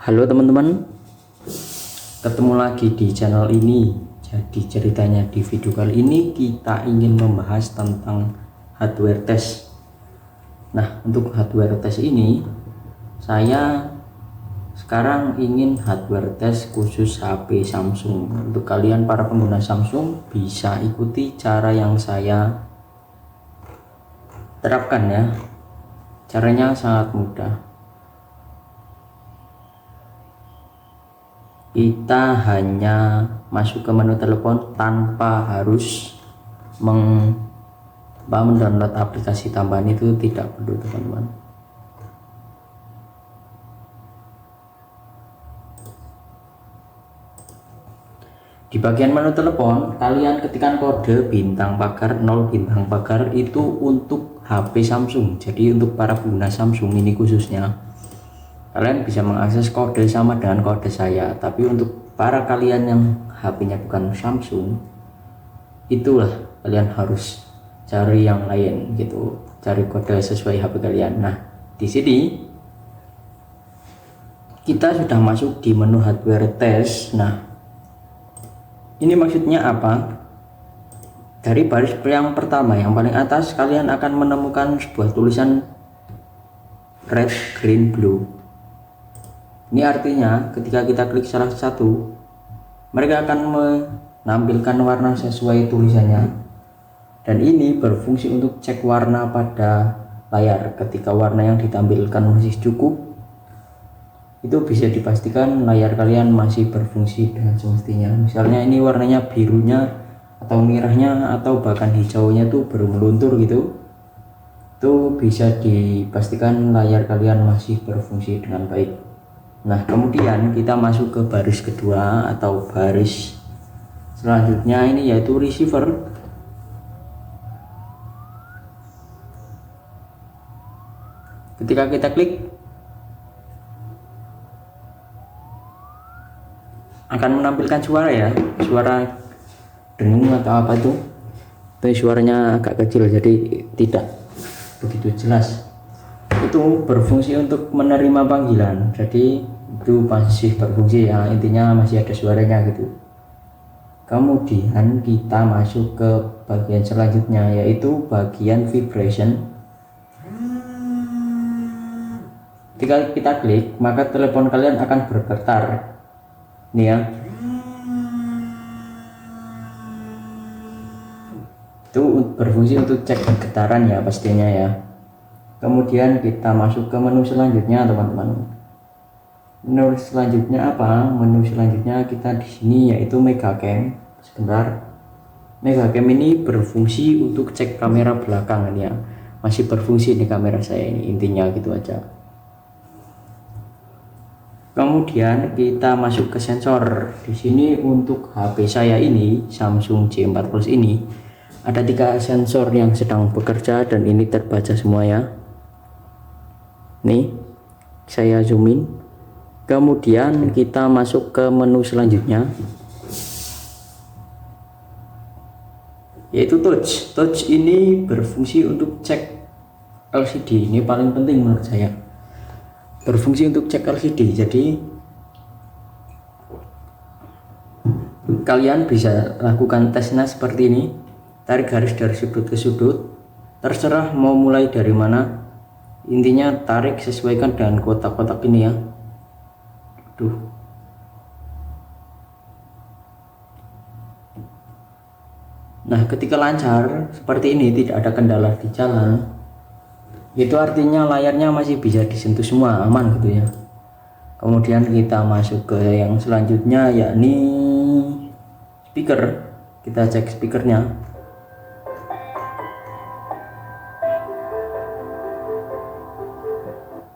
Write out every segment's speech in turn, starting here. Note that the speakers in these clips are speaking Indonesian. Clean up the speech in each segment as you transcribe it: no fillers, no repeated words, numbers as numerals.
Halo teman-teman, ketemu lagi di channel ini. Jadi ceritanya di video kali ini kita ingin membahas tentang hardware test. Nah, untuk hardware test ini saya sekarang ingin hardware test khusus HP Samsung. Untuk kalian para pengguna Samsung bisa ikuti cara yang saya terapkan ya. Caranya sangat mudah. Kita hanya masuk ke menu telepon tanpa harus mendownload aplikasi tambahan, itu tidak perlu teman-teman. Di bagian menu telepon kalian ketikkan kode bintang pagar 0 bintang pagar, itu untuk HP Samsung. Jadi untuk para pengguna Samsung ini khususnya kalian bisa mengakses kode sama dengan kode saya. Tapi untuk para kalian yang HP-nya bukan Samsung, itulah kalian harus cari yang lain gitu, cari kode sesuai HP kalian. Nah, di sini kita sudah masuk di menu hardware test. Nah, ini maksudnya apa? Dari baris yang pertama yang paling atas kalian akan menemukan sebuah tulisan red, green, blue. Ini artinya ketika kita klik salah satu, mereka akan menampilkan warna sesuai tulisannya. Dan ini berfungsi untuk cek warna pada layar. Ketika warna yang ditampilkan masih cukup, itu bisa dipastikan layar kalian masih berfungsi dengan semestinya. Misalnya ini warnanya birunya atau merahnya atau bahkan hijaunya tuh baru meluntur gitu, itu bisa dipastikan layar kalian masih berfungsi dengan baik. Nah, kemudian kita masuk ke baris kedua atau baris selanjutnya, ini yaitu receiver. Ketika kita klik akan menampilkan suara ya, suara dengung atau apa itu. Tapi suaranya agak kecil jadi tidak begitu jelas. Itu berfungsi untuk menerima panggilan, jadi itu masih berfungsi ya, intinya masih ada suaranya gitu. Kemudian kita masuk ke bagian selanjutnya, yaitu bagian vibration. Ketika kita klik, maka telepon kalian akan bergetar nih ya. Itu berfungsi untuk cek getaran ya pastinya ya. Kemudian kita masuk ke menu selanjutnya teman-teman. Menu selanjutnya apa? Menu selanjutnya kita di sini yaitu Megacam. Sebentar. Megacam ini berfungsi untuk cek kamera belakang ya. Masih berfungsi di kamera saya ini, intinya gitu aja. Kemudian kita masuk ke sensor. Di sini untuk HP saya ini Samsung J4 Plus ini ada 3 sensor yang sedang bekerja dan ini terbaca semua ya. Nih, saya zoom in. Kemudian kita masuk ke menu selanjutnya, yaitu touch. Touch ini berfungsi untuk cek LCD. Ini paling penting menurut saya. Berfungsi untuk cek LCD. Jadi kalian bisa lakukan tesnya seperti ini. Tarik garis dari sudut ke sudut. Terserah mau mulai dari mana. Intinya tarik sesuaikan dengan kotak-kotak ini ya. Nah, ketika lancar seperti ini, tidak ada kendala di jalan, itu artinya layarnya masih bisa disentuh semua, aman gitu ya. Kemudian kita masuk ke yang selanjutnya, yakni speaker. Kita cek speakernya.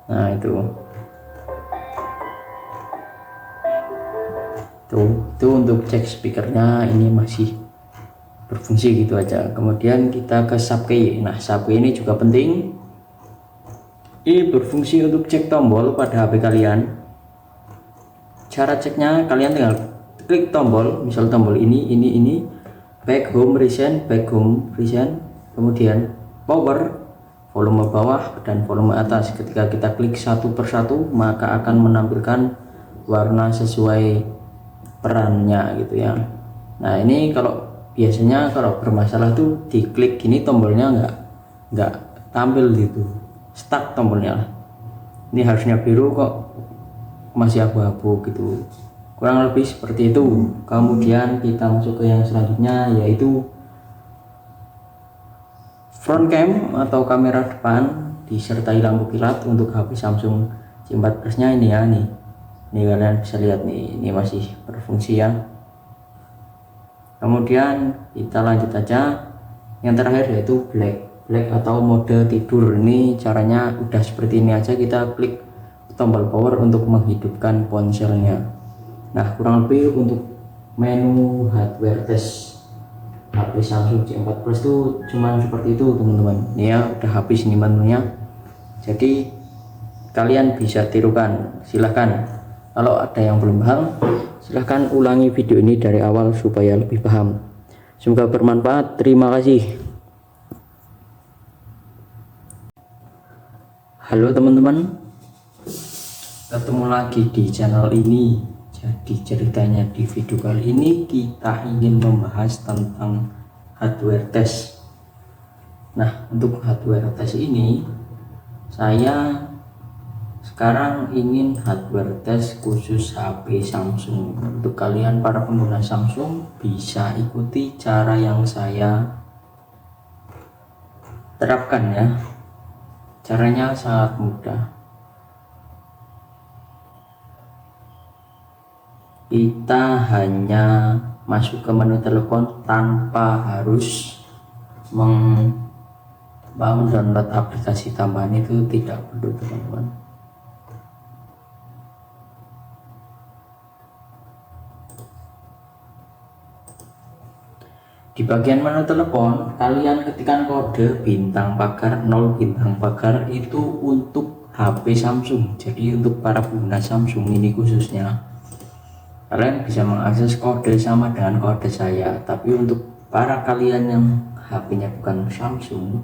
Nah, itu untuk cek speakernya, ini masih berfungsi gitu aja. Kemudian kita ke subkey. Nah, subkey ini juga penting. Ini berfungsi untuk cek tombol pada HP kalian. Cara ceknya kalian tinggal klik tombol, misal tombol ini back home recent, kemudian power, volume bawah dan volume atas. Ketika kita klik satu persatu maka akan menampilkan warna sesuai perannya gitu ya. Nah ini kalau biasanya kalau bermasalah tuh diklik gini tombolnya nggak tampil gitu, stuck tombolnya. Ini harusnya biru kok masih abu-abu gitu, kurang lebih seperti itu. Kemudian kita masuk ke yang selanjutnya, yaitu front cam atau kamera depan disertai lampu kilat untuk HP Samsung J4 Plus nya ini ya. Ini kalian bisa lihat nih, ini masih berfungsi ya. Kemudian kita lanjut aja yang terakhir, yaitu black atau mode tidur. Ini caranya udah seperti ini aja, kita klik tombol power untuk menghidupkan ponselnya. Nah kurang lebih untuk menu hardware test HP Samsung J4 Plus tuh cuman seperti itu teman-teman. Ini ya udah habis nih menunya, jadi kalian bisa tirukan. Silahkan kalau ada yang belum paham, silahkan ulangi video ini dari awal supaya lebih paham. Semoga bermanfaat. Terima kasih. Halo teman-teman, ketemu lagi di channel ini. Jadi ceritanya di video kali ini kita ingin membahas tentang hardware test. Nah untuk hardware test ini saya sekarang ingin hardware test khusus HP Samsung. Untuk kalian para pengguna Samsung bisa ikuti cara yang saya terapkan ya. Caranya sangat mudah. Kita hanya masuk ke menu telepon tanpa harus mendownload aplikasi tambahan, itu tidak perlu teman-teman. Di bagian menu telepon kalian ketikkan kode bintang pagar 0 bintang pagar, itu untuk HP Samsung. Jadi untuk para pengguna Samsung ini khususnya, kalian bisa mengakses kode sama dengan kode saya. Tapi untuk para kalian yang HP-nya bukan Samsung,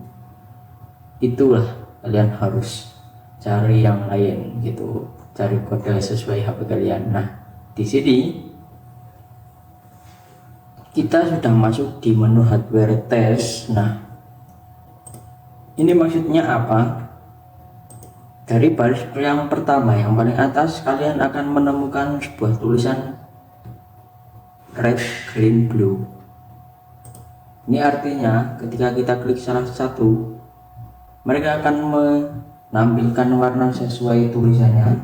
itulah kalian harus cari yang lain gitu, cari kode sesuai HP kalian. Nah di sini kita sudah masuk di menu hardware test. Nah ini maksudnya apa? Dari baris yang pertama yang paling atas kalian akan menemukan sebuah tulisan red, green, blue. Ini artinya ketika kita klik salah satu, mereka akan menampilkan warna sesuai tulisannya,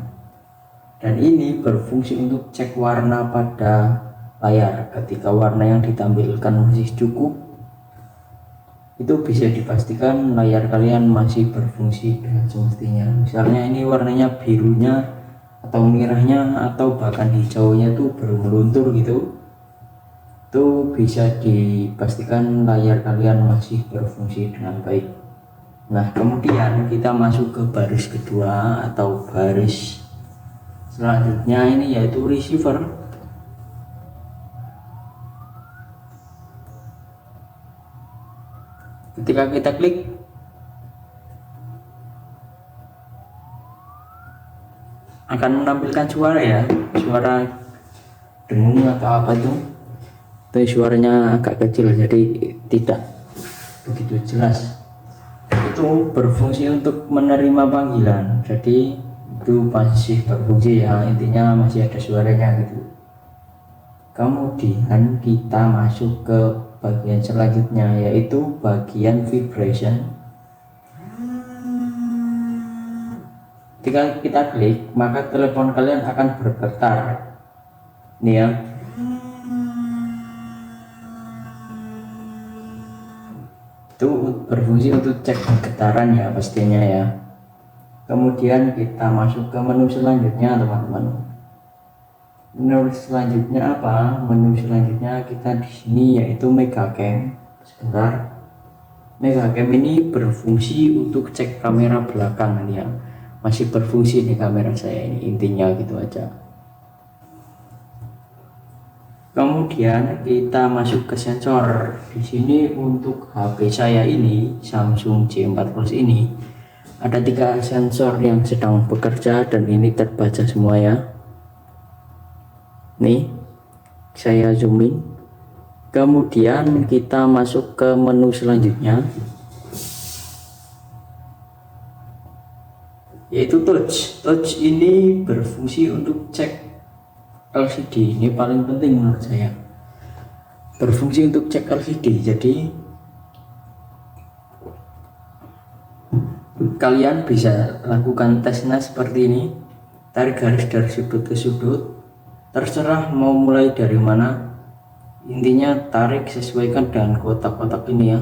dan ini berfungsi untuk cek warna pada layar. Ketika warna yang ditampilkan masih cukup, itu bisa dipastikan layar kalian masih berfungsi dengan semestinya. Misalnya ini warnanya birunya atau merahnya atau bahkan hijaunya tuh baru meluntur gitu, itu bisa dipastikan layar kalian masih berfungsi dengan baik. Nah kemudian kita masuk ke baris kedua atau baris selanjutnya, ini yaitu receiver. Ketika kita klik, akan menampilkan suara ya, suara dengung atau apa tuh, tapi suaranya agak kecil jadi tidak begitu jelas. Itu berfungsi untuk menerima panggilan, jadi itu masih berfungsi ya, intinya masih ada suaranya gitu. Kemudian kita masuk ke bagian selanjutnya, yaitu bagian vibration. Ketika kita klik, maka telepon kalian akan bergetar. Ini ya, itu berfungsi untuk cek getaran ya pastinya ya. Kemudian kita masuk ke menu selanjutnya teman-teman. Menu selanjutnya apa? Menu selanjutnya kita di sini yaitu Megacam. Sebentar. Megacam ini berfungsi untuk cek kamera belakang ya. Masih berfungsi di kamera saya ini, intinya gitu aja. Kemudian kita masuk ke sensor. Di sini untuk HP saya ini, Samsung J4 Plus ini, ada 3 sensor yang sedang bekerja dan ini terbaca semua ya. Nih, saya zoom in. Kemudian kita masuk ke menu selanjutnya, yaitu touch. Touch ini berfungsi untuk cek LCD. Ini paling penting menurut saya, berfungsi untuk cek LCD. Jadi kalian bisa lakukan tesnya seperti ini, tarik garis dari sudut ke sudut, terserah mau mulai dari mana, intinya tarik sesuaikan dengan kotak-kotak ini ya.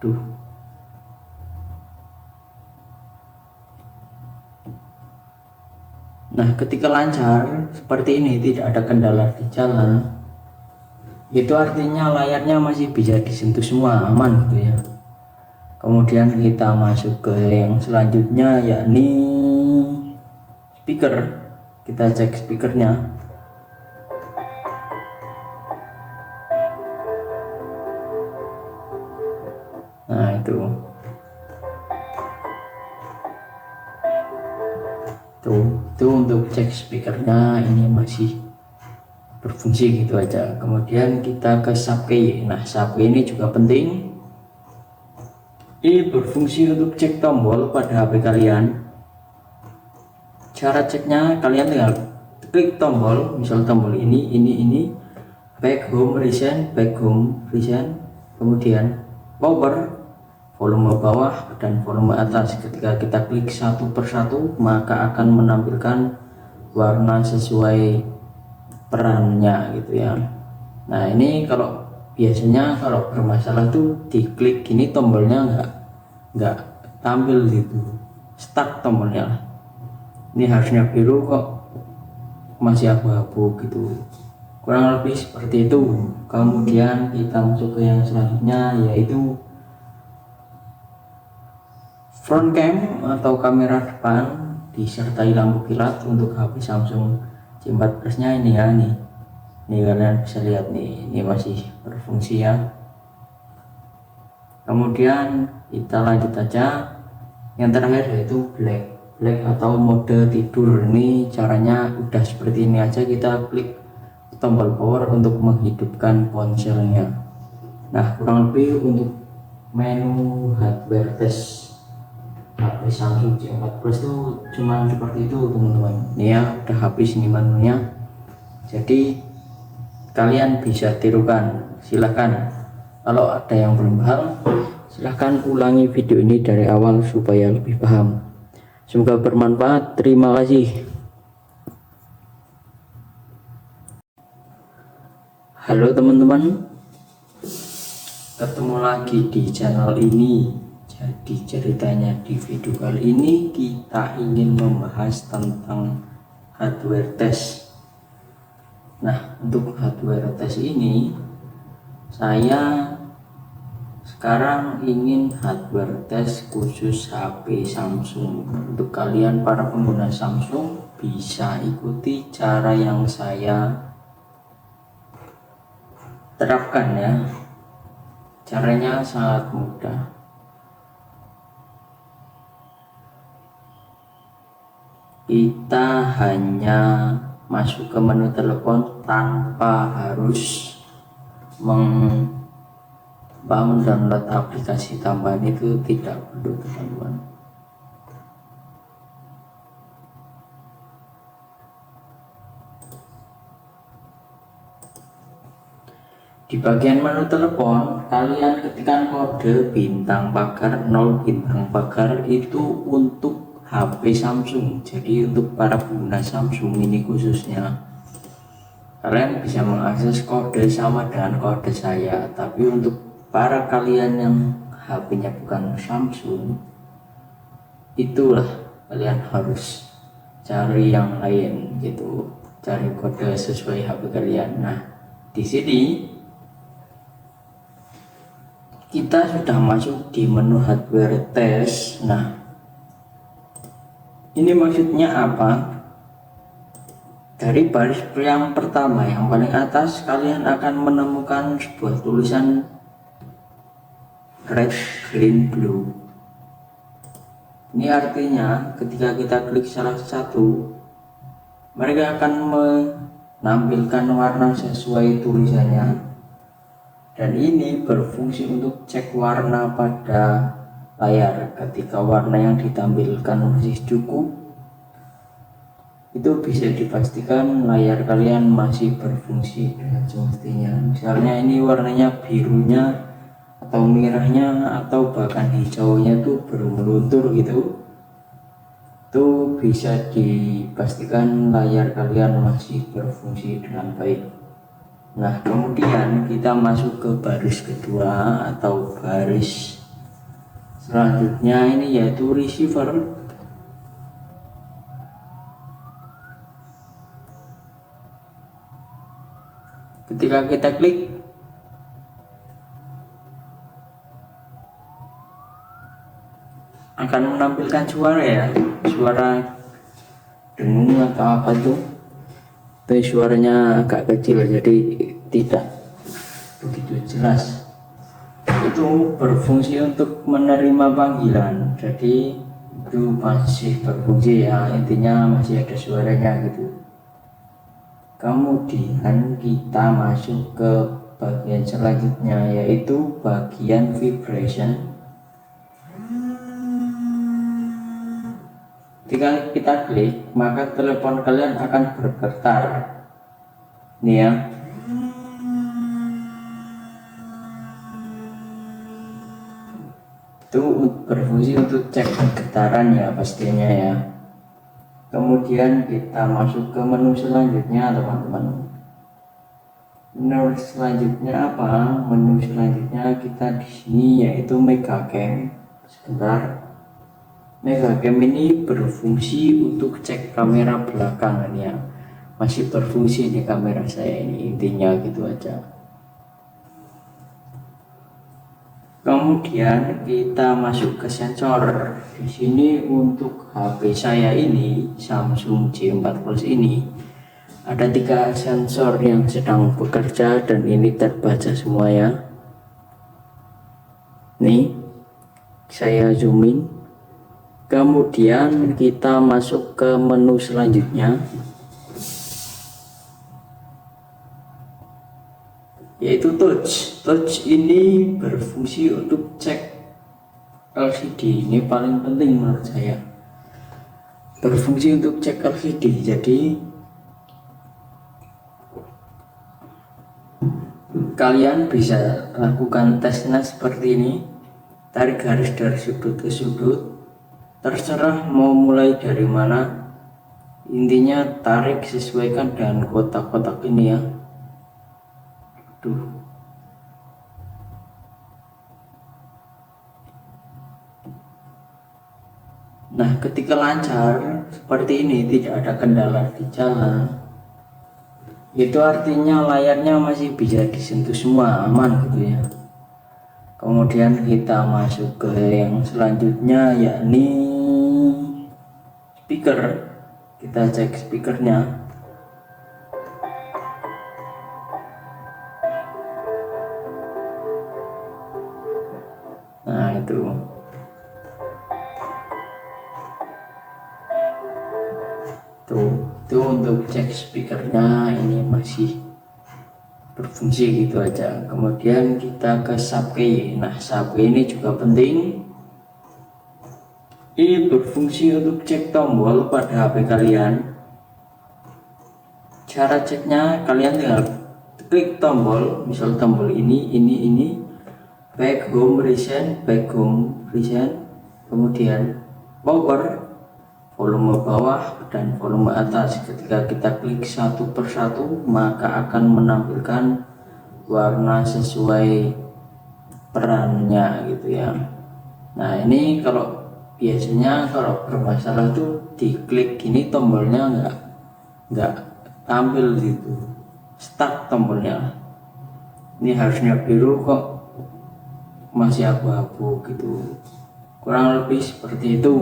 Tuh, nah ketika lancar seperti ini, tidak ada kendala di jalan, itu artinya layarnya masih bisa disentuh semua, aman gitu ya. Kemudian kita masuk ke yang selanjutnya, yakni speaker. Kita cek speakernya. Nah itu untuk cek speakernya, ini masih berfungsi gitu aja. Kemudian kita ke subkey. Nah subkey ini juga penting. Ini berfungsi untuk cek tombol pada HP kalian. Cara ceknya, kalian tinggal klik tombol, misal tombol ini, back home recent, kemudian power, volume bawah dan volume atas. Ketika kita klik satu persatu, maka akan menampilkan warna sesuai perannya gitu ya. Nah ini kalau biasanya kalau bermasalah tuh diklik gini tombolnya nggak tampil gitu, stuck tombolnya. Ini harusnya biru kok masih abu-abu gitu, kurang lebih seperti itu. Kemudian kita masuk ke yang selanjutnya, yaitu front cam atau kamera depan disertai lampu kilat untuk HP Samsung J14 nya ini ya. Nih kalian bisa lihat nih, ini masih berfungsi ya. Kemudian kita lanjut aja, yang terakhir yaitu black atau mode tidur. Ini caranya udah seperti ini aja, kita klik tombol power untuk menghidupkan ponselnya. Nah kurang lebih untuk menu hardware test HP Samsung J4 Plus itu cuma seperti itu teman-teman. Ini ya udah habis ini menunya, jadi kalian bisa tirukan. Silahkan kalau ada yang belum paham, silahkan ulangi video ini dari awal supaya lebih paham. Semoga bermanfaat. Terima kasih. Halo teman-teman, ketemu lagi di channel ini. Jadi ceritanya di video kali ini kita ingin membahas tentang hardware test. Nah untuk hardware test ini, saya sekarang ingin hardware test khusus HP Samsung. Untuk kalian para pengguna Samsung bisa ikuti cara yang saya terapkan ya. Caranya sangat mudah. Kita hanya masuk ke menu telepon tanpa harus mendownload aplikasi tambahan, itu tidak perlu teman-teman. Di bagian menu telepon kalian ketikkan kode bintang pagar 0 bintang pagar, itu untuk HP Samsung. Jadi untuk para pengguna Samsung ini khususnya, kalian bisa mengakses kode sama dengan kode saya. Tapi untuk para kalian yang HP-nya bukan Samsung, itulah kalian harus cari yang lain gitu, cari kode sesuai HP kalian. Nah di sini kita sudah masuk di menu hardware test. Nah ini maksudnya apa? Dari baris yang pertama yang paling atas, kalian akan menemukan sebuah tulisan red, green, blue. Ini artinya ketika kita klik salah satu, mereka akan menampilkan warna sesuai tulisannya, dan ini berfungsi untuk cek warna pada layar. Ketika warna yang ditampilkan masih cukup, itu bisa dipastikan layar kalian masih berfungsi dengan semestinya. Misalnya ini warnanya birunya atau merahnya atau bahkan hijaunya tuh bermeluntur gitu, itu bisa dipastikan layar kalian masih berfungsi dengan baik. Nah, kemudian kita masuk ke baris kedua atau baris selanjutnya, ini yaitu receiver. Ketika kita klik, akan menampilkan suara ya, suara dengung atau apa tuh. Tapi suaranya agak kecil jadi tidak begitu jelas. Itu berfungsi untuk menerima panggilan, jadi itu masih berfungsi ya, intinya masih ada suaranya gitu. Kemudian kita masuk ke bagian selanjutnya, yaitu bagian vibration. Ketika kita klik, maka telepon kalian akan bergetar. Nih ya. Itu berfungsi untuk cek getaran ya pastinya ya. Kemudian kita masuk ke menu selanjutnya teman-teman. Menu selanjutnya apa? Menu selanjutnya kita di sini yaitu Megacam. Sebentar. Megacam ini berfungsi untuk cek kamera belakang ya. Masih berfungsi di kamera saya ini, intinya gitu aja. Kemudian kita masuk ke sensor. Di sini untuk HP saya ini Samsung J4 Plus ini ada 3 sensor yang sedang bekerja dan ini terbaca semua ya. Nih, saya zoom in. Kemudian kita masuk ke menu selanjutnya, yaitu touch. Touch ini berfungsi untuk cek LCD. Ini paling penting menurut saya, berfungsi untuk cek LCD. Jadi kalian bisa lakukan tesnya seperti ini, tarik garis dari sudut ke sudut, terserah mau mulai dari mana, intinya tarik sesuaikan dengan kotak-kotak ini ya. Tuh. Nah, ketika lancar seperti ini, tidak ada kendala di jalan, itu artinya layarnya masih bisa disentuh semua, aman gitu ya. Kemudian kita masuk ke yang selanjutnya, yakni speaker. Kita cek speakernya. Nah itu untuk cek speakernya, ini masih berfungsi gitu aja. Kemudian kita ke subkey. Nah, subkey ini juga penting. Ini berfungsi untuk cek tombol pada HP kalian. Cara ceknya, kalian tinggal klik tombol, misal tombol ini back home recent, kemudian power, volume bawah dan volume atas. Ketika kita klik satu persatu, maka akan menampilkan warna sesuai perannya gitu ya. Nah, ini kalau biasanya kalau bermasalah tuh diklik gini tombolnya nggak tampil gitu, stuck tombolnya. Ini harusnya biru kok masih abu-abu gitu, kurang lebih seperti itu.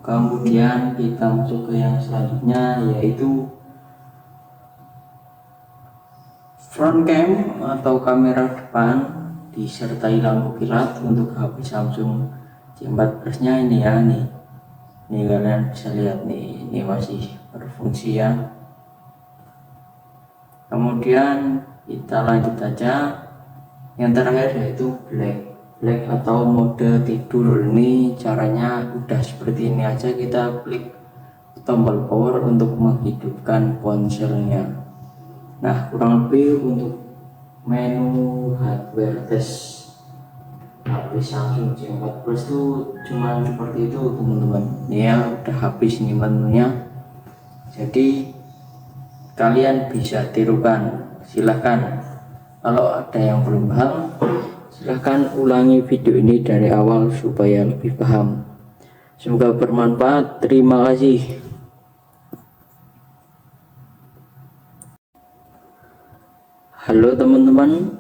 Kemudian kita masuk ke yang selanjutnya, yaitu front cam atau kamera depan disertai lampu kilat untuk HP Samsung J4 Plus nya ini ya. Nih kalian bisa lihat nih, ini masih berfungsi ya. Kemudian kita lanjut aja yang terakhir, yaitu black atau mode tidur. Ini caranya udah seperti ini aja, kita klik tombol power untuk menghidupkan ponselnya. Nah, kurang lebih untuk menu hardware test HP Samsung J4 Plus itu cuma seperti itu teman-teman. Ya udah habis nih menunya, jadi kalian bisa tirukan. Silahkan kalau ada yang belum paham, silahkan ulangi video ini dari awal supaya lebih paham. Semoga bermanfaat. Terima kasih. Halo teman-teman,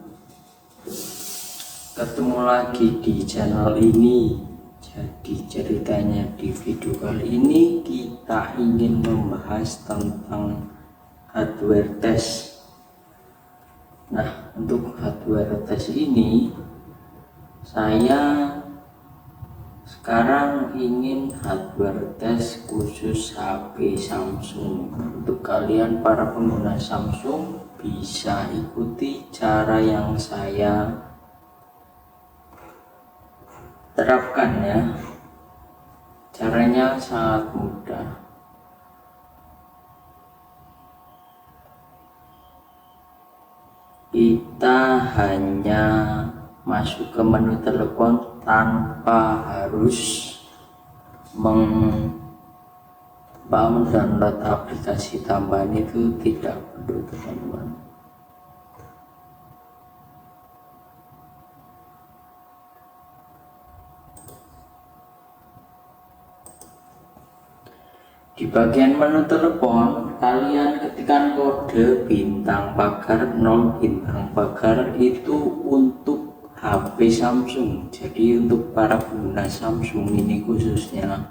ketemu lagi di channel ini. Jadi ceritanya di video kali ini kita ingin membahas tentang hardware test. Nah, untuk hardware test ini saya sekarang ingin hardware test khusus HP Samsung. Untuk kalian para pengguna Samsung bisa ikuti cara yang saya terapkan ya. Caranya sangat mudah. Kita hanya masuk ke menu telepon tanpa harus mendownload aplikasi tambahan, itu tidak perlu teman-teman. Di bagian menu telepon kalian ketikkan kode bintang pagar 0 bintang pagar, itu untuk HP Samsung. Jadi untuk para pengguna Samsung ini khususnya,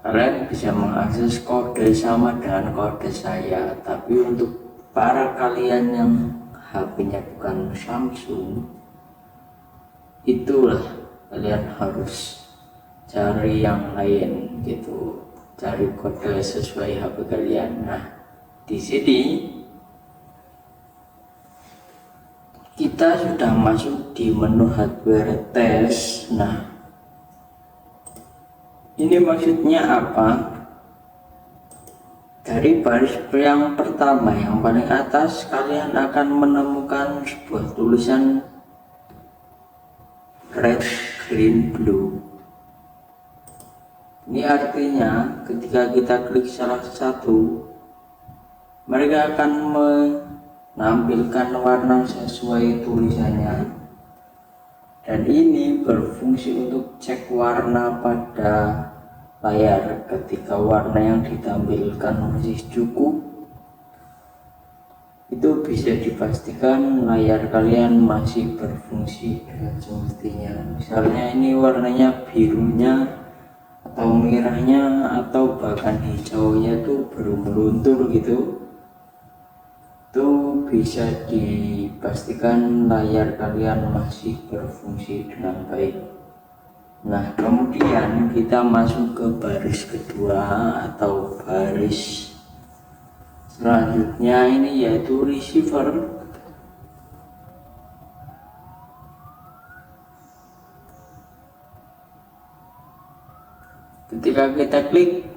kalian bisa mengakses kode sama dengan kode saya. Tapi untuk para kalian yang HP-nya bukan Samsung, itulah kalian harus cari yang lain gitu, cari kode sesuai HP kalian. Nah, di sini kita sudah masuk di menu hardware test. Nah, ini maksudnya apa? Dari baris yang pertama yang paling atas kalian akan menemukan sebuah tulisan red, green, blue. Ini artinya ketika kita klik salah satu, mereka akan menampilkan warna sesuai tulisannya, dan ini berfungsi untuk cek warna pada layar. Ketika warna yang ditampilkan masih cukup, itu bisa dipastikan layar kalian masih berfungsi dengan semestinya. Misalnya ini warnanya birunya atau merahnya atau bahkan hijaunya tuh belum meluntur gitu, itu bisa dipastikan layar kalian masih berfungsi dengan baik. Nah, kemudian kita masuk ke baris kedua atau baris selanjutnya, ini yaitu receiver. Ketika kita klik,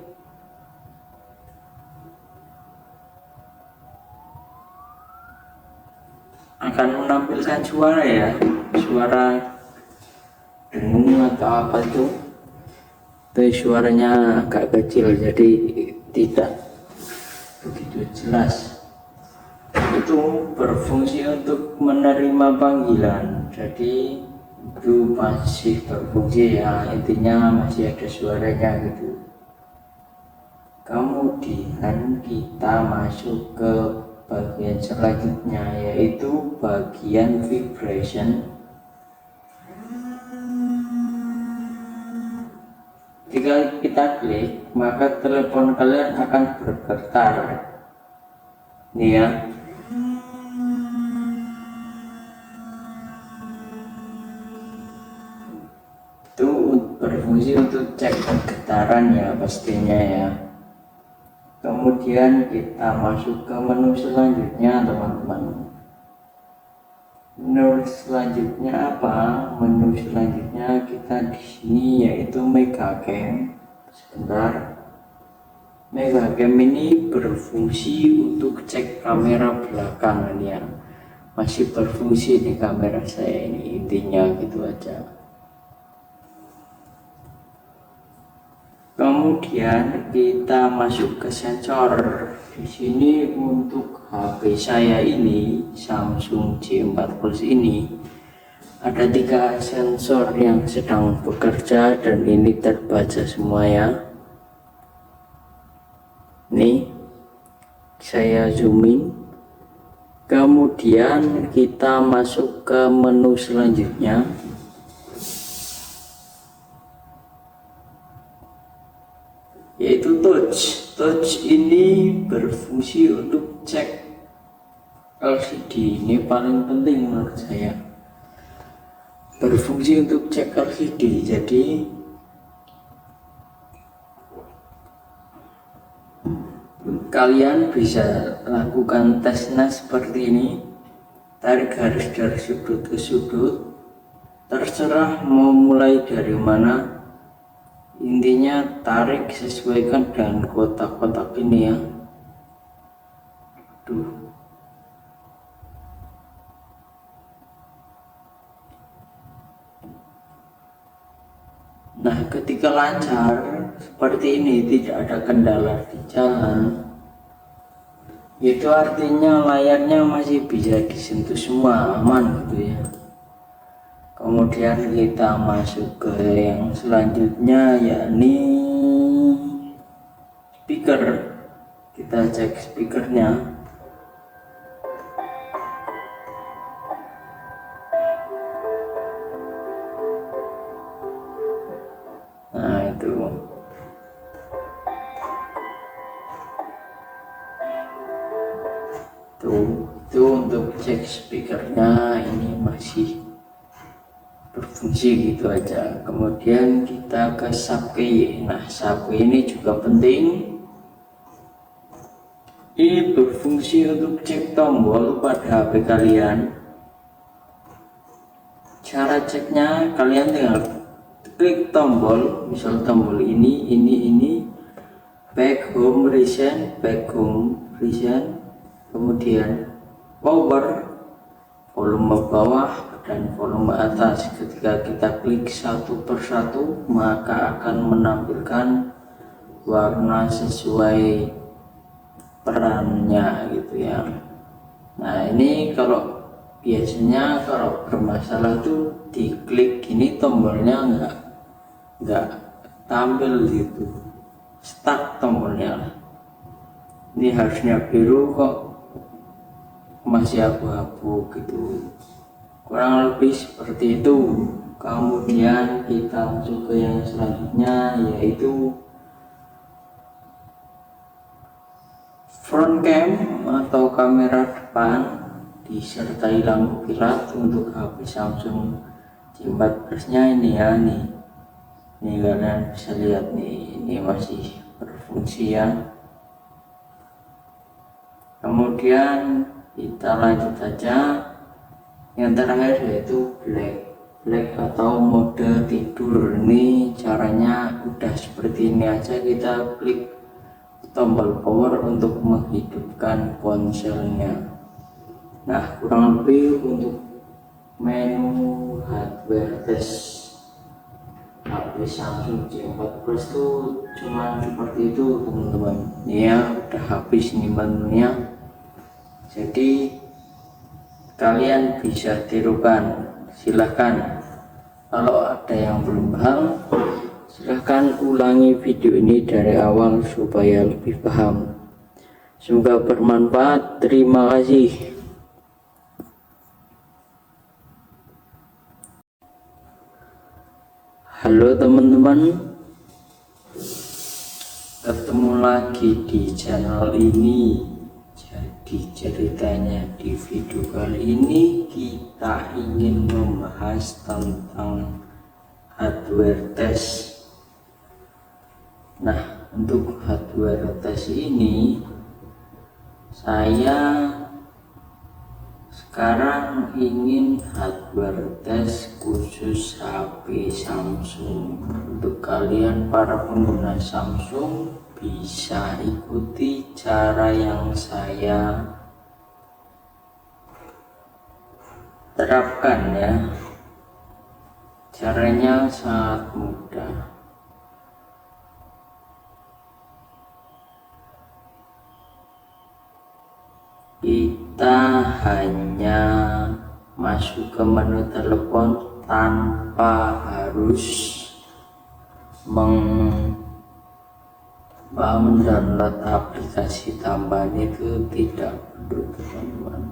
akan menampilkan suara ya, suara dengung atau apa itu. Tapi suaranya agak kecil, jadi tidak begitu jelas. Itu berfungsi untuk menerima panggilan, jadi itu masih berfungsi ya, intinya masih ada suaranya gitu. Kemudian kita masuk ke bagian selanjutnya, yaitu bagian vibration. Jika kita klik, maka telepon kalian akan bergetar nih ya. Itu berfungsi untuk cek getaran ya pastinya ya. Kemudian kita masuk ke menu selanjutnya teman-teman. Menu selanjutnya apa? Menu selanjutnya kita di sini yaitu Megacam. Sebentar. Megacam ini berfungsi untuk cek kamera belakang ya. Masih berfungsi di kamera saya ini, intinya gitu aja. Kemudian kita masuk ke sensor. Di sini untuk HP saya ini, Samsung J4 Plus ini, ada 3 sensor yang sedang bekerja dan ini terbaca semua ya. Nih, saya zoom in. Kemudian kita masuk ke menu selanjutnya. Yaitu touch. Touch ini berfungsi untuk cek LCD. Ini paling penting menurut saya. Berfungsi untuk cek LCD. Jadi kalian bisa lakukan tesnya seperti ini. Tarik garis dari sudut ke sudut. Terserah mau mulai dari mana. Intinya tarik sesuaikan dengan kotak-kotak ini ya. Nah, ketika lancar seperti ini, tidak ada kendala di jalan, itu artinya layarnya masih bisa disentuh semua, aman gitu ya. Kemudian kita masuk ke yang selanjutnya, yakni speaker. Kita cek speakernya. Nah itu untuk cek speakernya, ini masih berfungsi gitu aja. Kemudian kita ke subkey. Nah, subkey ini juga penting. Ini berfungsi untuk cek tombol pada HP kalian. Cara ceknya, kalian tinggal klik tombol, misal tombol ini back home recent, kemudian power, volume bawah dan volume atas. Ketika kita klik satu persatu, maka akan menampilkan warna sesuai perannya gitu ya. Nah, ini kalau biasanya kalau bermasalah tuh diklik gini tombolnya nggak tampil gitu, stuck tombolnya. Ini harusnya biru kok masih abu-abu gitu, kurang lebih seperti itu. Kemudian kita masuk ke yang selanjutnya, yaitu front cam atau kamera depan disertai lampu kilat untuk HP Samsung J4 Plus nya ini ya. Nih kalian bisa lihat nih, ini masih berfungsi ya. Kemudian kita lanjut saja. Yang terakhir yaitu black atau mode tidur. Ini caranya udah seperti ini aja. Kita klik tombol power untuk menghidupkan ponselnya. Nah, kurang lebih untuk menu hardware test HP Samsung J4 Plus itu cuma seperti itu teman-teman ya. Udah habis nih menunya, jadi kalian bisa tirukan. Silahkan, kalau ada yang belum paham, silahkan ulangi video ini dari awal supaya lebih paham. Semoga bermanfaat. Terima kasih. Halo teman-teman, ketemu lagi di channel ini. Jadi ceritanya di video kali ini kita ingin membahas tentang hardware test. Nah, untuk hardware test ini saya sekarang ingin hardware test khusus HP Samsung. Untuk kalian para pengguna Samsung bisa ikuti cara yang saya terapkan ya. Caranya sangat mudah. Kita hanya masuk ke menu telepon tanpa harus mendownload aplikasi tambahan, itu tidak perlu teman-teman.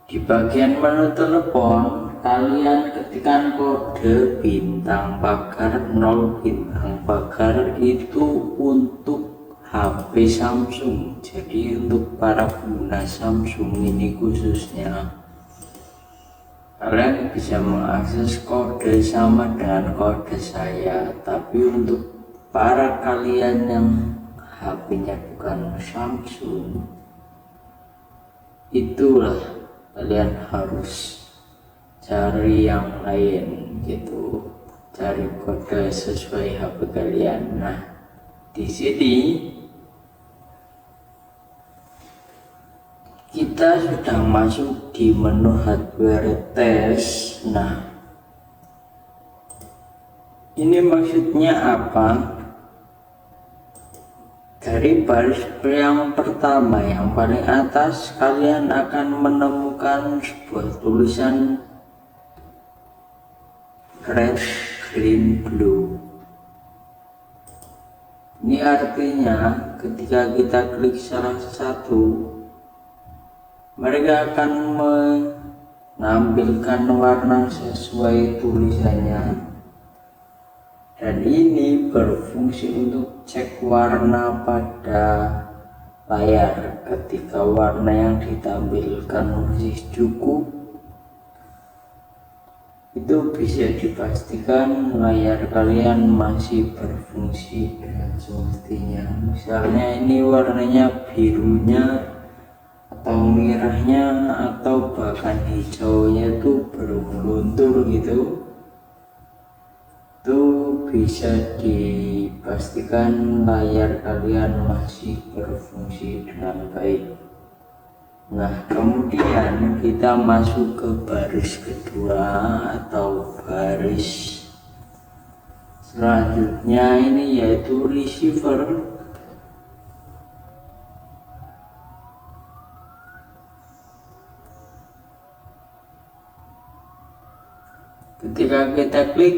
Di bagian menu telepon, kalian ketikkan kode bintang pagar 0 bintang pagar, itu untuk HP Samsung. Jadi untuk para pengguna Samsung ini khususnya, kalian bisa mengakses kode sama dengan kode saya. Tapi untuk para kalian yang HP-nya bukan Samsung, itulah kalian harus cari yang lain gitu, cari kode sesuai HP kalian. Nah, di sini kita sudah masuk di menu hardware test. Nah, ini maksudnya apa? Dari baris yang pertama yang paling atas, kalian akan menemukan sebuah tulisan red, green, blue. Ini artinya ketika kita klik salah satu, mereka akan menampilkan warna sesuai tulisannya. Dan ini berfungsi untuk cek warna pada layar. Ketika warna yang ditampilkan masih cukup, itu bisa dipastikan layar kalian masih berfungsi dengan semestinya. Misalnya ini warnanya birunya atau merahnya atau bahkan hijaunya itu bergeluntur gitu, itu bisa dipastikan layar kalian masih berfungsi dengan baik. Nah, kemudian kita masuk ke baris kedua atau baris selanjutnya, ini yaitu receiver. Ketika kita klik,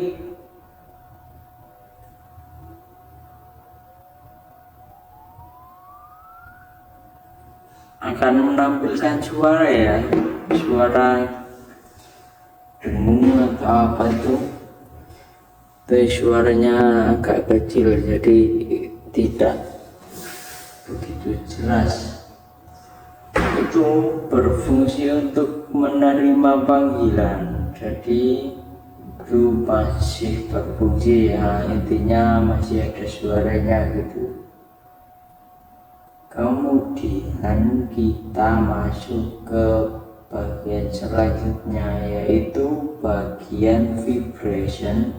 akan menampilkan suara ya, suara dengung atau apa itu. Suaranya agak kecil jadi tidak begitu jelas. Itu berfungsi untuk menerima panggilan, jadi itu masih berfungsi ya, intinya masih ada suaranya gitu. Kemudian kita masuk ke bagian selanjutnya, yaitu bagian vibration.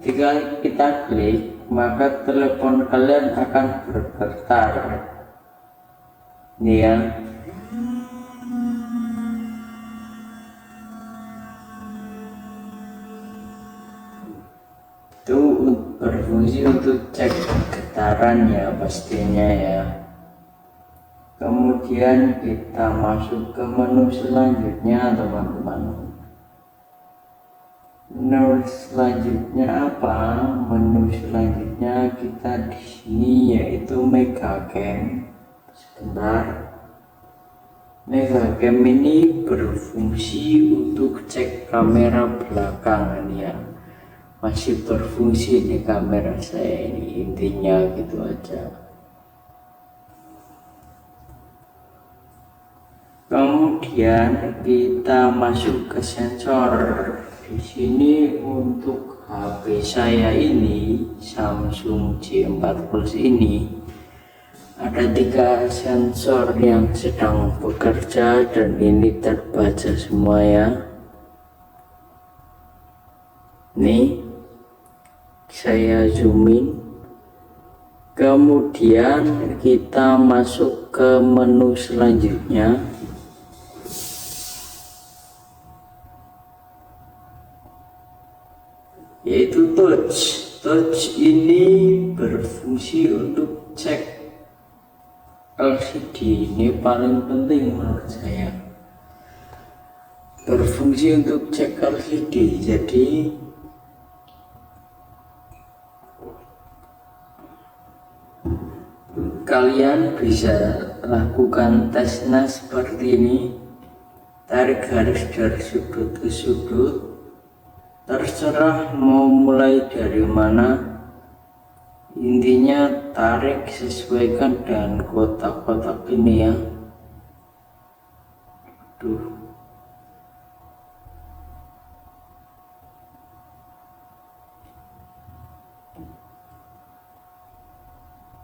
Jika kita klik, maka telepon kalian akan bergetar. Ini ya. Itu berfungsi untuk cek getaran ya pastinya ya. Kemudian kita masuk ke menu selanjutnya teman-teman. Menu selanjutnya apa? Menu selanjutnya kita di sini yaitu Megacam. Sebentar. Megacam ini berfungsi untuk cek kamera belakang ya. masih berfungsi di kamera saya ini, intinya gitu aja. Kemudian kita masuk ke sensor. Di sini untuk HP saya ini, Samsung J4 Plus ini, ada 3 sensor yang sedang bekerja dan ini terbaca semua ya. Nih, saya zoom in. Kemudian kita masuk ke menu selanjutnya. Yaitu touch. Touch ini berfungsi untuk cek LCD. Ini paling penting menurut saya, berfungsi untuk cek LCD. Jadi kalian bisa lakukan tesnya seperti ini. Tarik garis dari sudut ke sudut, terserah mau mulai dari mana, intinya tarik sesuaikan dengan kotak-kotak ini ya. Tuh.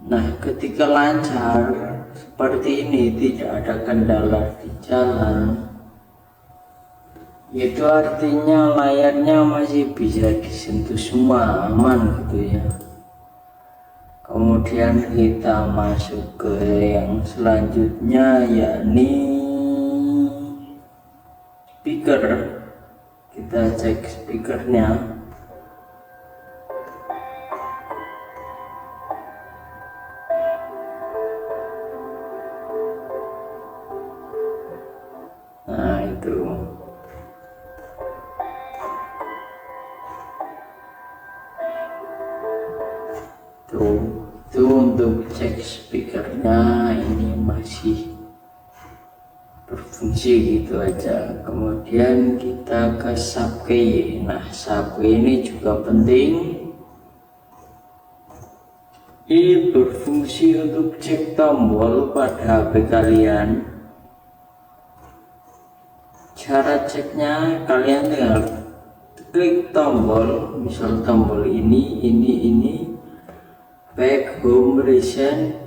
Nah, ketika lancar seperti ini, tidak ada kendala di jalan, itu artinya layarnya masih bisa disentuh semua, aman gitu ya. Kemudian kita masuk ke yang selanjutnya, yakni speaker. Kita cek speakernya. Nah itu, itu untuk cek speakernya, ini masih berfungsi gitu aja. Kemudian kita ke subkey. Nah, subkey ini juga penting. Ini berfungsi untuk cek tombol pada HP kalian. Cara ceknya, kalian tinggal klik tombol, misal tombol ini, back home recent,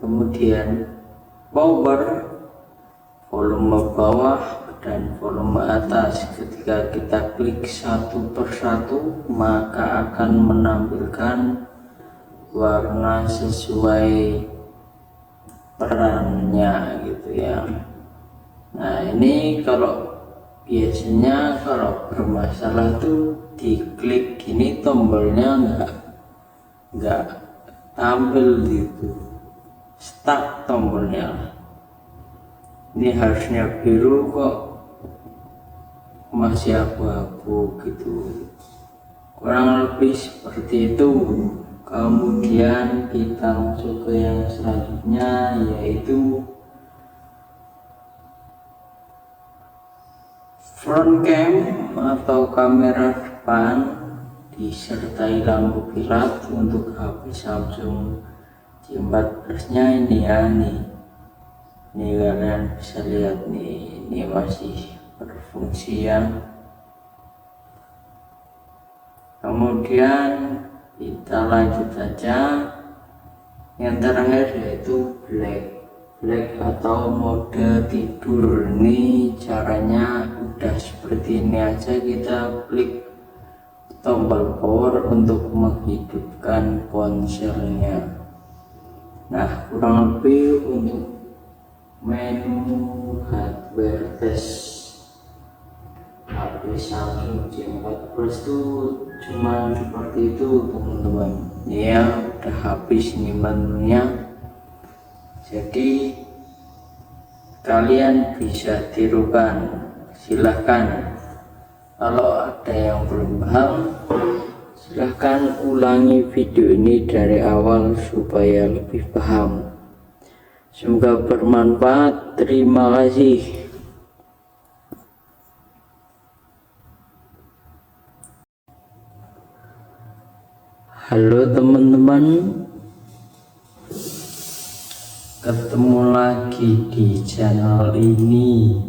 kemudian power, volume bawah dan volume atas. Ketika kita klik satu persatu, maka akan menampilkan warna sesuai perannya gitu ya. Nah, ini kalau biasanya kalau bermasalah tuh diklik gini tombolnya nggak tampil gitu, stuck tombolnya. Ini harusnya biru kok masih abu-abu gitu, kurang lebih seperti itu. Kemudian kita masuk ke yang selanjutnya, yaitu front cam atau kamera depan disertai lampu kilat untuk HP Samsung J4 Plus nya ini ya. Nih kalian bisa lihat nih, ini masih berfungsi ya. Kemudian kita lanjut aja, yang terakhir yaitu black atau mode tidur. Ini caranya udah seperti ini aja, kita klik tombol power untuk menghidupkan ponselnya. Nah, kurang lebih untuk menu hardware test HP Samsung J4 Plus itu cuma seperti itu teman-teman ya. Udah habis nih menunya, jadi kalian bisa tirukan, silahkan. Kalau ada yang belum paham, silahkan ulangi video ini dari awal supaya lebih paham. Semoga bermanfaat. Terima kasih. Halo teman-teman, ketemu lagi di channel ini.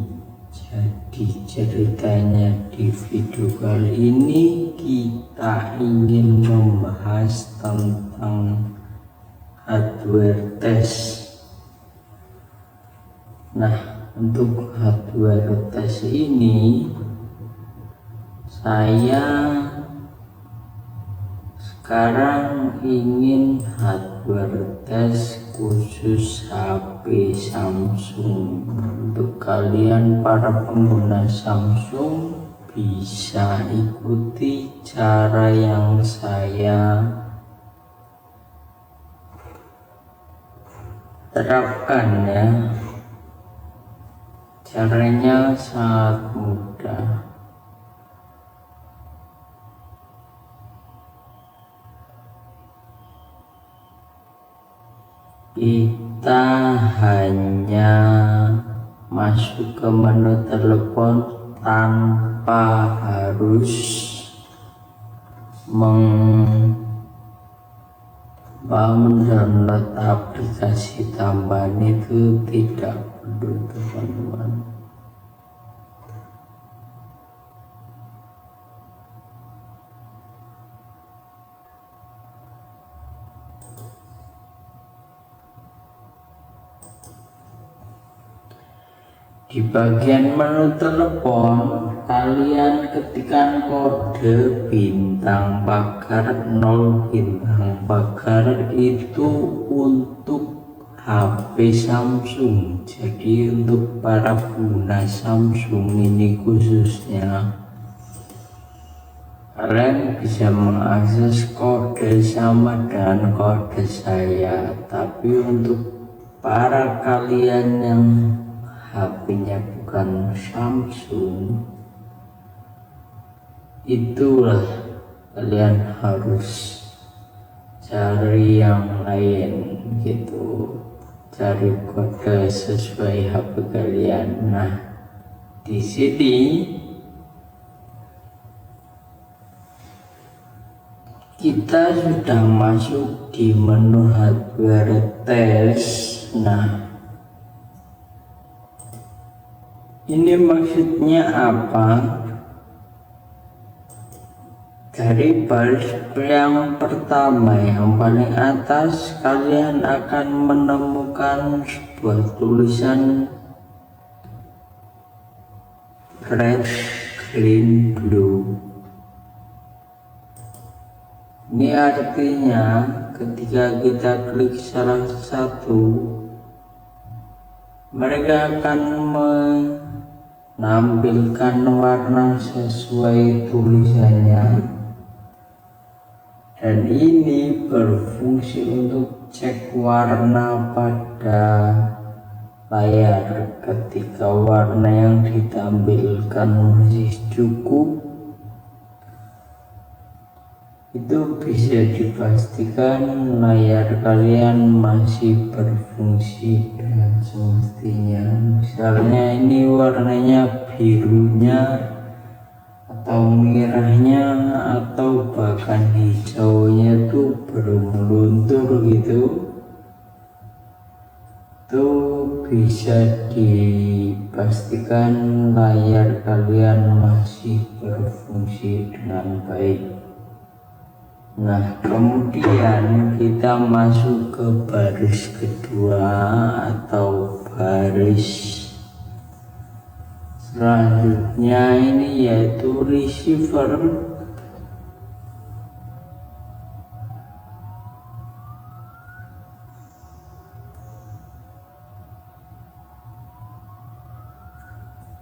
Jadi ceritanya di video kali ini kita ingin membahas tentang hardware test. Nah, untuk hardware test ini saya sekarang ingin hardware test khusus HP Samsung. Untuk kalian para pengguna Samsung bisa ikuti cara yang saya terapkan ya. Caranya sangat mudah. Kita hanya masuk ke menu telepon tanpa harus mendownload aplikasi tambahan, itu tidak perlu teman-teman. Di bagian menu telepon, kalian ketikkan kode bintang pagar 0 bintang pagar itu untuk HP Samsung. Jadi untuk para pengguna Samsung ini khususnya, kalian bisa mengakses kode sama dengan kode saya. Tapi untuk para kalian yang HP-nya bukan Samsung, itulah kalian harus cari yang lain gitu, cari kode sesuai HP kalian. Nah, di sini kita sudah masuk di menu hardware test. Nah, ini maksudnya apa? Dari baris yang pertama yang paling atas, kalian akan menemukan sebuah tulisan red, green, blue. Ini artinya ketika kita klik salah satu, mereka akan menampilkan warna sesuai tulisannya, dan ini berfungsi untuk cek warna pada layar. Ketika warna yang ditampilkan masih cukup, itu bisa dipastikan layar kalian masih berfungsi dengan semestinya. Misalnya ini warnanya birunya atau merahnya atau bahkan hijaunya tuh belum luntur gitu, itu bisa dipastikan layar kalian masih berfungsi dengan baik. Nah, kemudian kita masuk ke baris kedua atau baris selanjutnya, ini yaitu receiver.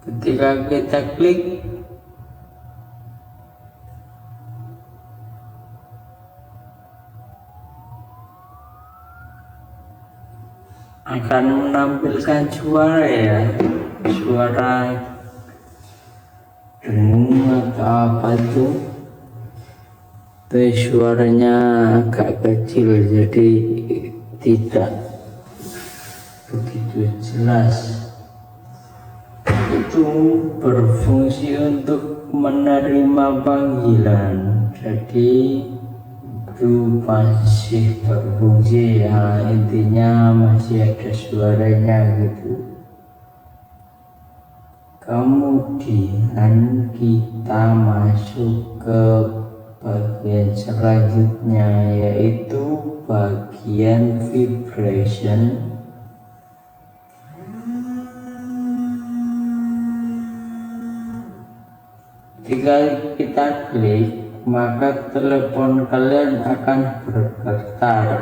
Ketika kita klik, akan menampilkan suara ya, suara dengung atau apa tuh. Suaranya agak kecil, jadi tidak begitu jelas. Itu berfungsi untuk menerima panggilan. Jadi itu masih berfungsi ya, intinya masih ada suaranya gitu. Kemudian kita masuk ke bagian selanjutnya, yaitu bagian vibration. Jika kita klik, maka telepon kalian akan bergetar.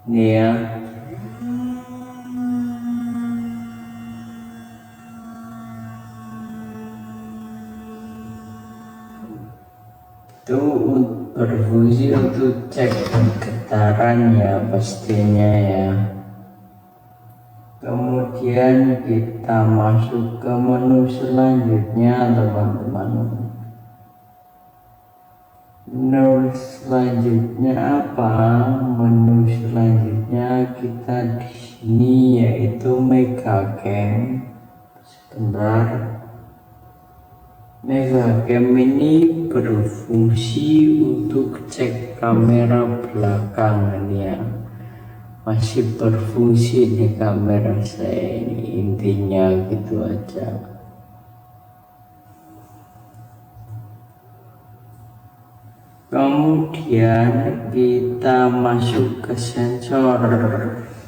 Ini ya. Itu berfungsi untuk cek getaran ya pastinya ya. Kemudian kita masuk ke menu selanjutnya teman-teman. Menu selanjutnya apa? Menu selanjutnya kita di sini yaitu Megacam. Sebentar. Megacam ini berfungsi untuk cek kamera belakang ya. Masih berfungsi di kamera saya ini, intinya gitu aja. Kemudian kita masuk ke sensor.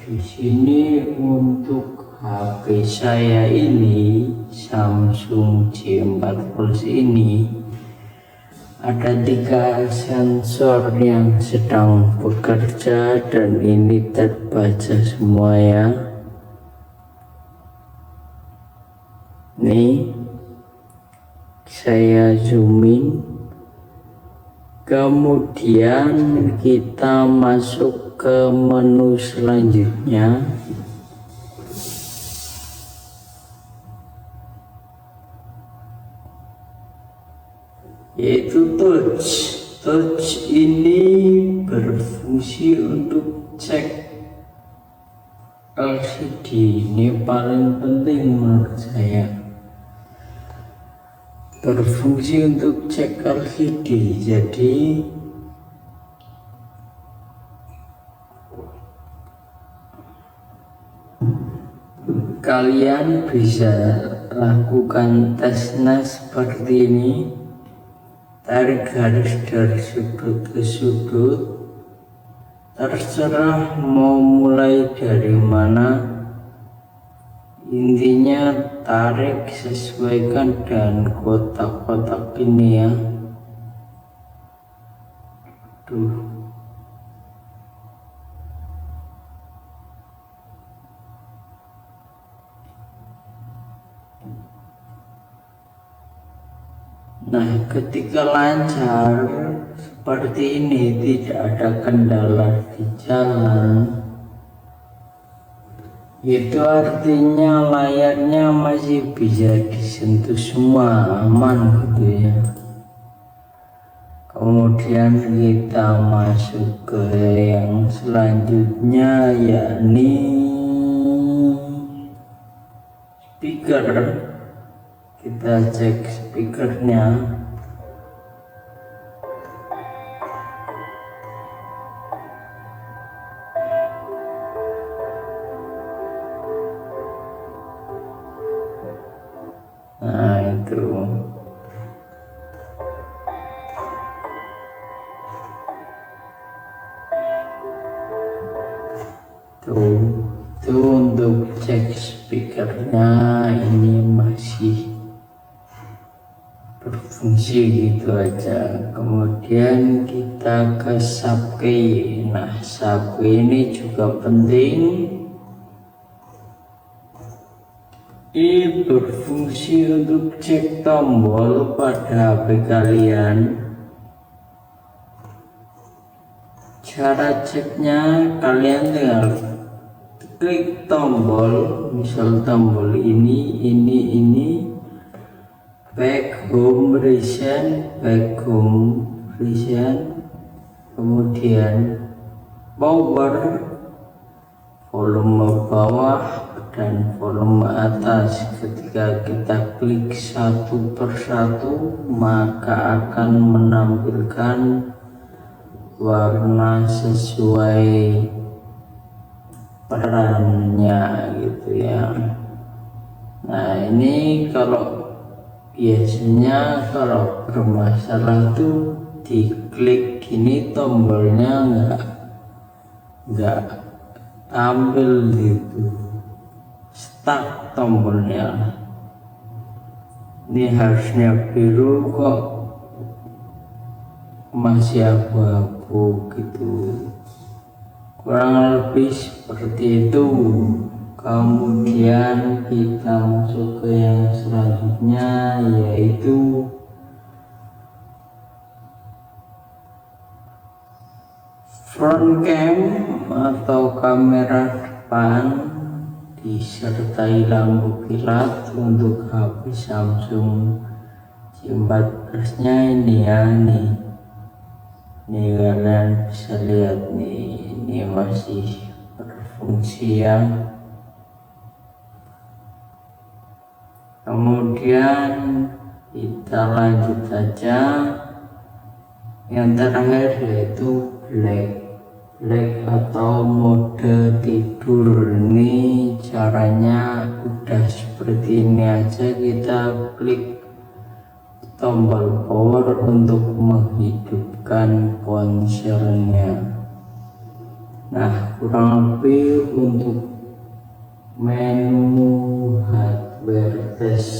Di sini untuk HP saya ini Samsung J4 Plus ini ada 3 sensor yang sedang bekerja dan ini terbaca semua ya. Nih saya zoom in. Kemudian kita masuk ke menu selanjutnya. Yaitu touch. Touch ini berfungsi untuk cek LCD. Ini paling penting menurut saya. Berfungsi untuk cek LCD. Jadi kalian bisa lakukan tesnya seperti ini. Tarik garis dari sudut ke sudut, terserah mau mulai dari mana, intinya tarik sesuaikan dengan kotak-kotak ini ya. Tuh. Nah, ketika lancar seperti ini, tidak ada kendala di jalan, itu artinya layarnya masih bisa disentuh semua, aman gitu ya. Kemudian kita masuk ke yang selanjutnya, yakni speaker. Kita cek speakernya. Nah itu. Tuh untuk cek speakernya ini masih berfungsi gitu aja. Kemudian kita ke subkey. Nah, subkey ini juga penting. Ini berfungsi untuk cek tombol pada HP kalian. Cara ceknya kalian tinggal klik tombol, misal tombol ini back home recent, kemudian power, volume bawah dan volume atas. Ketika kita klik satu persatu, maka akan menampilkan warna sesuai perannya gitu ya. Nah ini kalau biasanya kalau bermasalah tuh diklik gini tombolnya nggak tampil gitu, stuck tombolnya. Ini harusnya biru kok masih abu-abu gitu, kurang lebih seperti itu. Kemudian kita masuk ke yang selanjutnya, yaitu front cam atau kamera depan disertai lampu kilat untuk HP Samsung J14 nya ini ya. Nih kalian bisa lihat nih, ini masih berfungsi ya. Kemudian kita lanjut saja yang terakhir, yaitu black atau mode tidur. Ini caranya udah seperti ini aja, kita klik tombol power untuk menghidupkan ponselnya. Nah kurang lebih untuk menu hardware test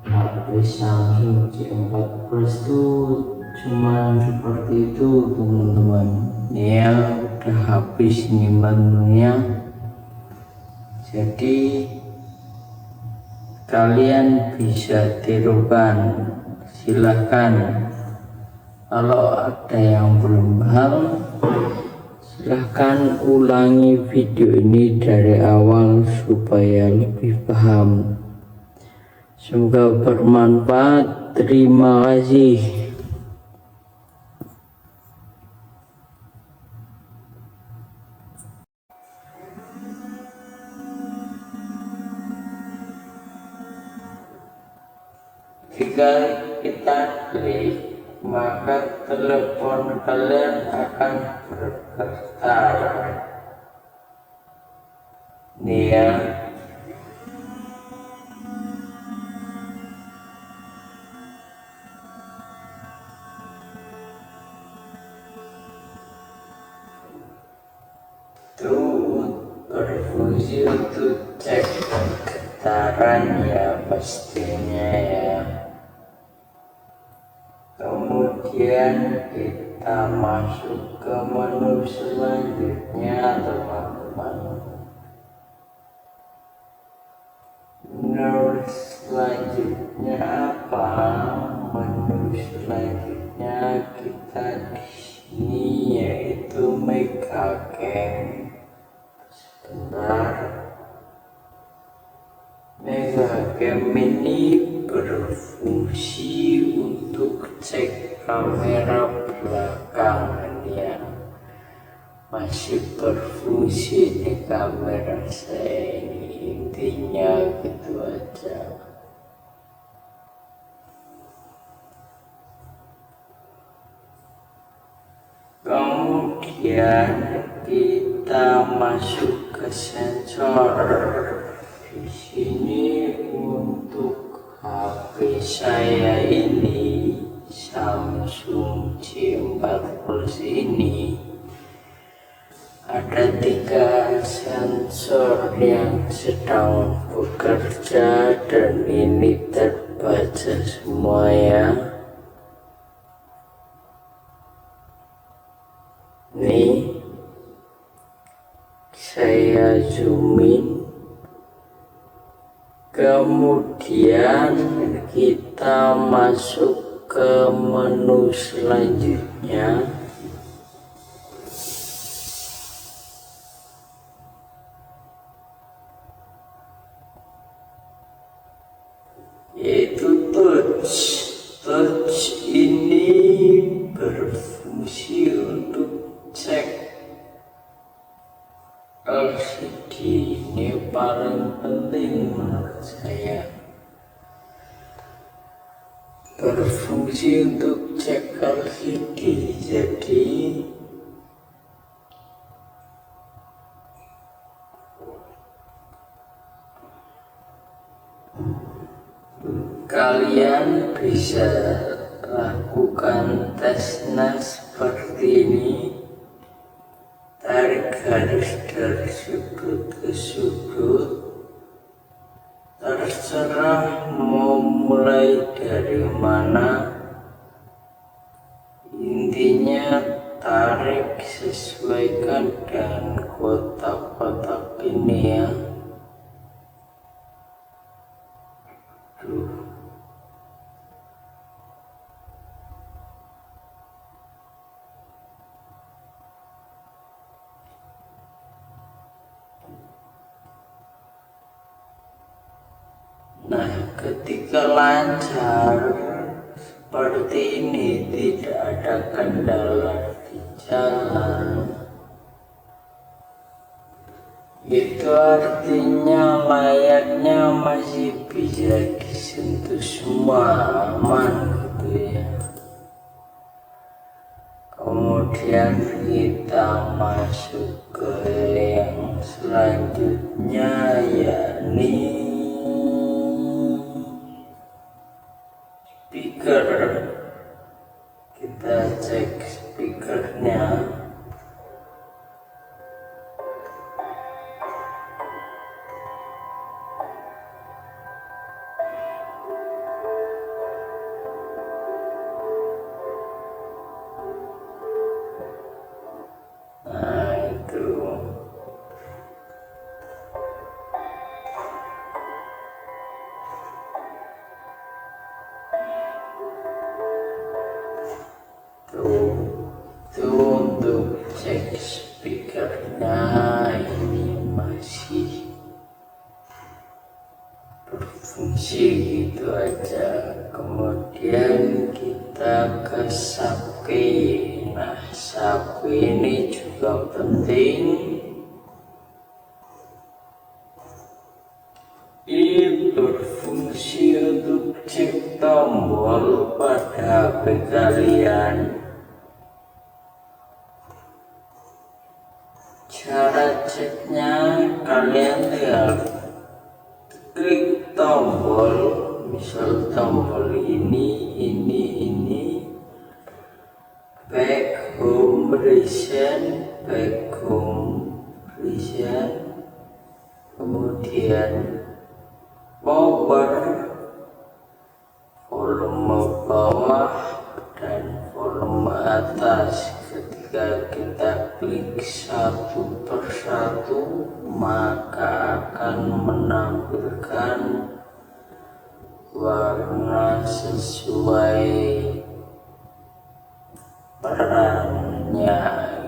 HP Samsung J14 itu cuma seperti itu teman-teman ya. Udah habis nih menunya, jadi kalian bisa tirukan, silahkan. Kalau ada yang belum paham, silahkan ulangi video ini dari awal supaya lebih paham. Semoga bermanfaat. Terima kasih. Jika kita klik, maka telepon kalian akan bergetar. Nih ya. Itu berfungsi untuk cek getaran ya pastinya ya. Kemudian kita masuk ke menu selanjutnya teman-teman. Menu selanjutnya apa? Menu selanjutnya kita di sini yaitu Mega Cam. Sebentar. Mega Cam ini berfungsi untuk cek kamera belakang ya. Masih berfungsi di kamera saya ini, intinya gitu aja. Kemudian kita masuk ke sensor. Di sini untuk HP saya ini Samsung J14 ini ada 3 sensor yang sedang bekerja dan ini terbaca semua ya. Nih saya zoom in. Kemudian kita masuk ke menu selanjutnya, yaitu touch. Touch ini berfungsi untuk cek LCD. Ini paling penting menurut saya. berfungsi untuk cek LCD. Jadi kalian bisa lakukan tesnya seperti ini. Tarik garis dari sudut ke sudut, terserah mau mulai dari mana, intinya tarik sesuaikan dengan kotak-kotak ini ya. Nah, ketika lancar seperti ini, tidak ada kendala di jalan, itu artinya layaknya masih bisa disentuh semua, aman gitu ya. Kemudian kita masuk ke yang selanjutnya, yakni speaker. Kita cek speakernya. Nah itu untuk cek speakernya, ini masih berfungsi gitu aja. Kemudian kita ke sapi. Nah, sapi ini juga penting. Ini berfungsi untuk cek tombol pada HP kalian. Cara ceknya, kalian tinggal klik tombol, misal tombol ini, back home recent, kemudian power, volume bawah dan volume atas. Ketika kita klik satu persatu, maka akan menampilkan warna sesuai perannya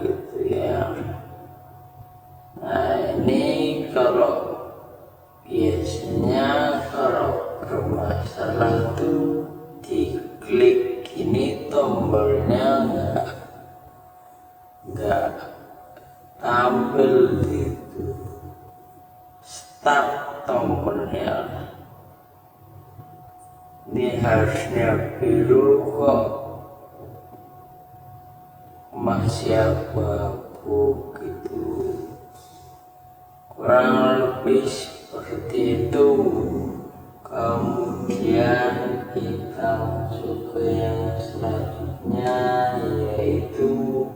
gitu ya. Nah, ini kalau biasanya kalau bermasalah tuh diklik ini tombolnya nggak tampil gitu, start tombolnya. Ini harusnya biru kok masih abu-abu gitu, kurang lebih seperti itu. Kemudian kita masuk ke yang selanjutnya, yaitu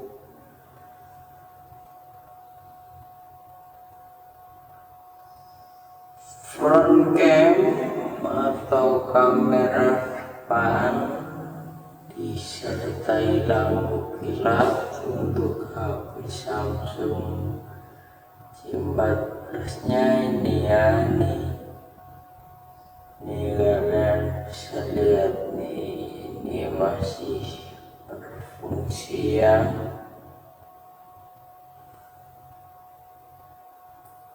front cam atau kamera depan disertai lampu kilat untuk HP Samsung J14-nya ini ya. Nih kalian bisa lihat nih, ini masih berfungsi ya.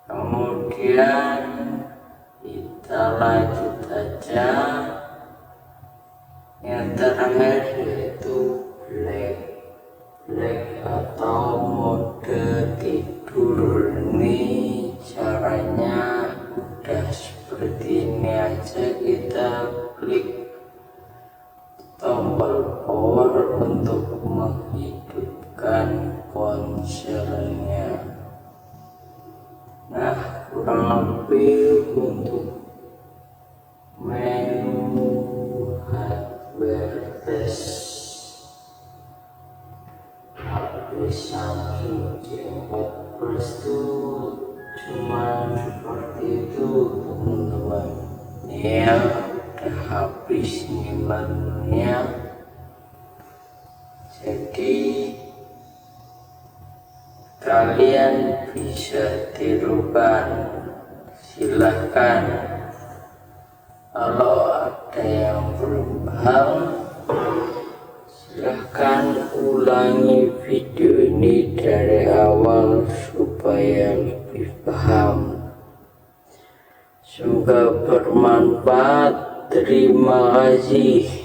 Kemudian kita lanjut aja. Yang terakhir yaitu black atau mode tidur. Ini caranya udah seperti ini aja, kita klik ponselnya. Nah, kurang lebih untuk menu hardware test HP Samsung J4 Plus itu cuma seperti itu teman-teman ya. Habis nih menunya, jadi kalian bisa tirukan, silahkan. Kalau ada yang belum paham, silahkan ulangi video ini dari awal supaya lebih paham. Semoga bermanfaat. Terima kasih.